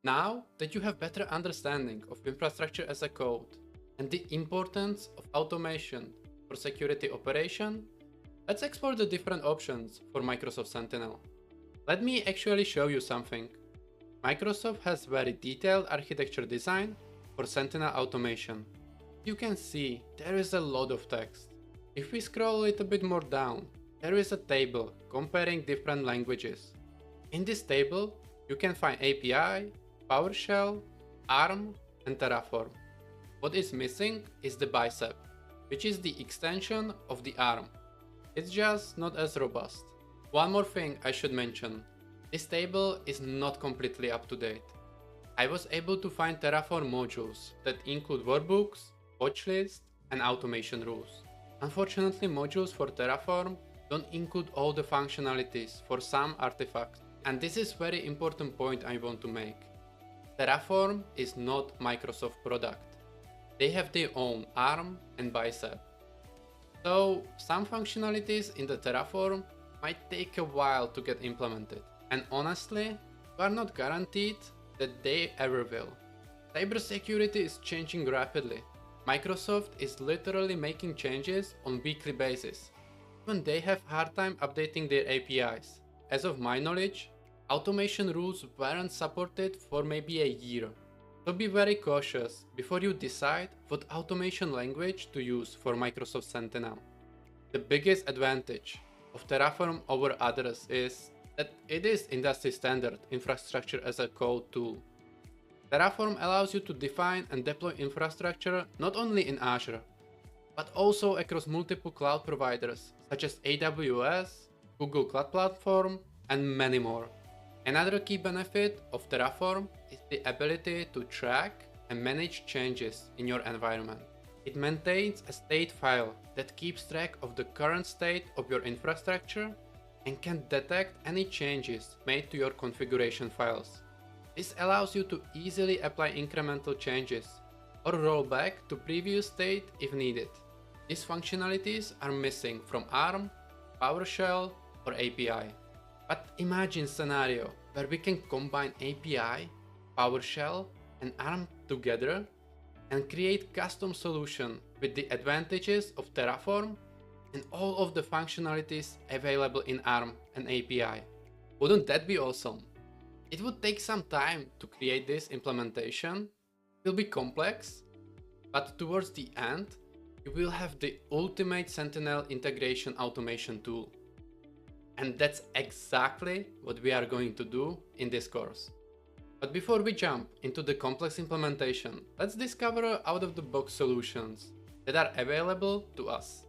Now that you have better understanding of infrastructure as a code and the importance of automation for security operation, let's explore the different options for Microsoft Sentinel. Let me actually show you something. Microsoft has very detailed architecture design for Sentinel automation. You can see there is a lot of text. If we scroll a little bit more down, there is a table comparing different languages. In this table, you can find API, Powershell, ARM, and Terraform. What is missing is the Bicep, which is the extension of the ARM. It's just not as robust. One more thing I should mention. This table is not completely up to date. I was able to find Terraform modules that include workbooks, watch lists, and automation rules. Unfortunately, modules for Terraform don't include all the functionalities for some artifacts, and this is a very important point I want to make. Terraform is not Microsoft product. They have their own ARM and Bicep. So some functionalities in the Terraform might take a while to get implemented, and honestly, we are not guaranteed that they ever will. Cybersecurity is changing rapidly. Microsoft is literally making changes on a weekly basis. Even they have hard time updating their APIs. As of my knowledge, automation rules weren't supported for maybe a year. So be very cautious before you decide what automation language to use for Microsoft Sentinel. The biggest advantage of Terraform over others is that it is industry standard infrastructure as a code tool. Terraform allows you to define and deploy infrastructure not only in Azure, but also across multiple cloud providers such as AWS, Google Cloud Platform, and many more. Another key benefit of Terraform is the ability to track and manage changes in your environment. It maintains a state file that keeps track of the current state of your infrastructure and can detect any changes made to your configuration files. This allows you to easily apply incremental changes or roll back to previous state if needed. These functionalities are missing from ARM, PowerShell, or API. But imagine a scenario where we can combine API, PowerShell, and ARM together and create custom solution with the advantages of Terraform and all of the functionalities available in ARM and API. Wouldn't that be awesome? It would take some time to create this implementation. It will be complex, but towards the end, you will have the ultimate Sentinel integration automation tool. And that's exactly what we are going to do in this course. But before we jump into the complex implementation, let's discover out-of-the-box solutions that are available to us.